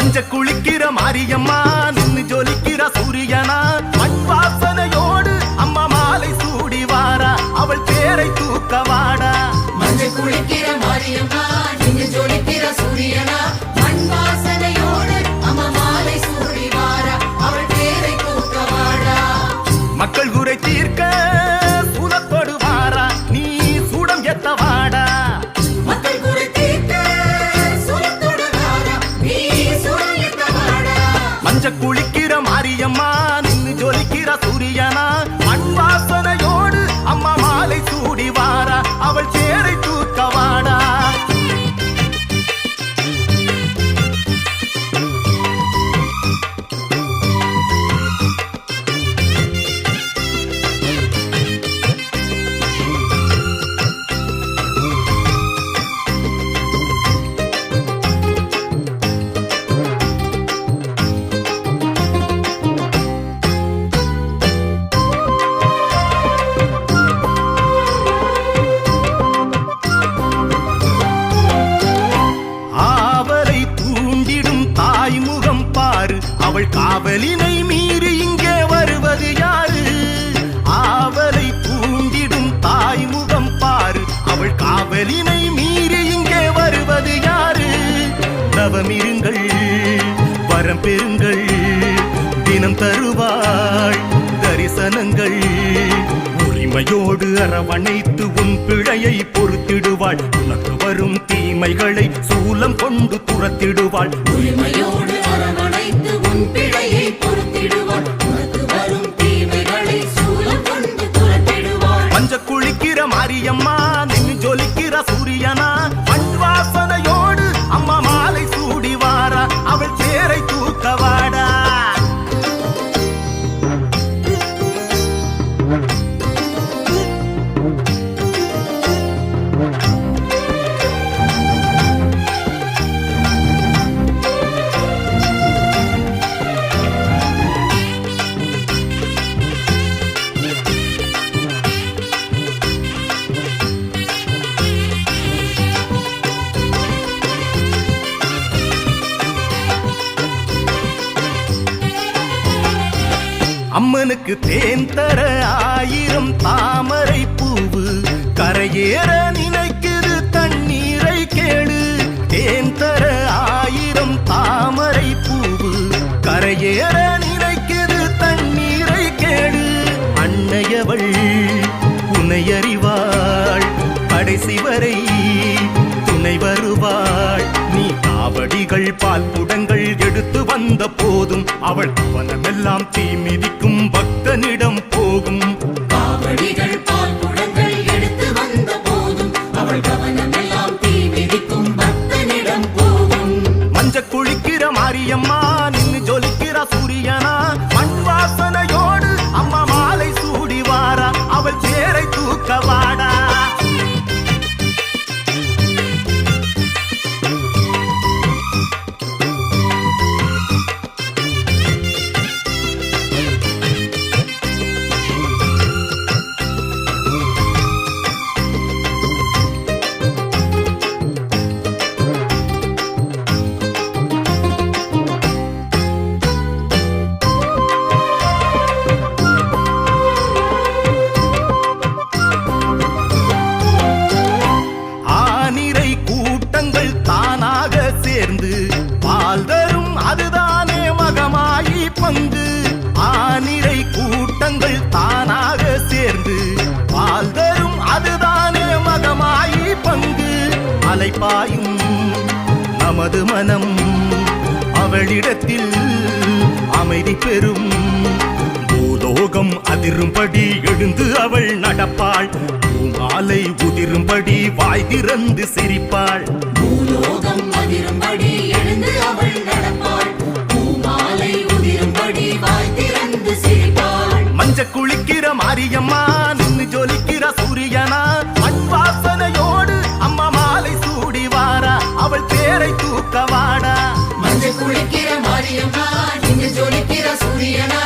மஞ்ச குளிக்கிற மாரியம்மா நின்னு ஜொலிக்கிற சூரியனா மண் வாசனையோடு அம்மா மாலை சூடி வாரா அவள் பேரை தூக்க வாடா. மஞ்ச குளிக்கிற மாரியம்மா நின்னு ஜொலிக்கிற சூரியனா மண் வாசனையோடு அம்மா மாலை சூடி வாரா அவள் பேரை தூக்க வாடா. மக்கள் குறை தீர்க்க சூலத்தோடு வாரா நீ சூடம் எத்த வாடா. மக்கள் குறை தீர்க்க சூலத்தோடு வாரா நீ சூடம் எத்த வாடா. மஞ்ச குளிக்கிற மாரியம்மா நின்னு ஜொலிக்கிற சூரியனா மண் வாசனையோடு அம்மா மாலை சூடி வாரா அவள் பேரை தூக்க வாடா. அவள் காவலினை மீறி இங்கே வருவது யாரு? ஆவலை தூண்டிடும் தாய்முகம் பாரு அவள் காவலினை மீறி இங்கே வருவது யாரு? தவமிருங்கள் வரம் பெறுங்கள் தினம் தருவாள் தரிசனங்கள் உரிமையோடு அரவணைத்து உன் பிழையை பொறுத்திடுவாள். உனக்கு வரும் தீமைகளை சூலம் கொண்டு துரத்திடுவாள். உரிமையோடு அரவணைத்து உன் பிழையை பொறுத்திடுவாள். உனக்கு வரும் தீமைகளை சூலம் கொண்டு துரத்திடுவாள். மஞ்ச குளிக்கிற மாரியம்மா நின்னு ஜொலிக்கிற சூரியனா மண் வாசனையோடு அம்மா மாலை சூடி வாரா அவள் பேரை தூக்க வாடா. அம்மனுக்கு தேன் தர ஆயிரம் தாமரை பூவு கரையேற நினைக்குது தண்ணீரை கேளு. தேன் தர ஆயிரம் தாமரை பூவு கரையேற நினைக்குது தண்ணீரை கேளு. அன்னையவள் உன்னை அறிவாள் கடைசி வரை துணை வருவாள். நீ காவடிகள் பால் குடங்கள் எடுத்து வந்த போதும் அவள் கவனமெல்லாம் தீ மிதிக்கும் பக்தனிடம் போகும். காவடிகள் பால் குடங்கள் எடுத்து வந்த போதும் அவள் கவனமெல்லாம் தீ மிதிக்கும் பக்தனிடம் போகும். மஞ்ச குளிக்கிற மாரியம்மா நின்னு ஜொலிக்கிற சூரியனா மண் வாசனையோடு அம்மா மாலை சூடி வாரா அவள் பேரை தூக்க வாடா. பால் தரும் அதுதானே மகமாயி பங்கு. ஆனிரை கூட்டங்கள் தானாக சேர்ந்து பால் தரும் அதுதானே மகமாயி பங்கு. அலைப்பாயும் நமது மனம் அவளிடத்தில் அமைதி பெறும். பூலோகம் அதிரும்படி எழுந்து அவள் நடப்பாள். பூமாலை உதிரும்படி வாய் திறந்து சிரிப்பாள். பூலோகம் அதிரும்படி எழுந்து அவள் நடப்பாள். பூமாலை உதிரும்படி வாய் திறந்து சிரிப்பாள். மஞ்ச குளிக்கிற மாரியம்மா நின்னு ஜொலிக்கிற சூரியனா மண் வாசனையோடு அம்மா மாலை சூடி வாரா அவள் பேரை தூக்க வாடா. மஞ்ச குளிக்கிற மாரியம்மா நின்னு ஜொலிக்கிற சூரியனா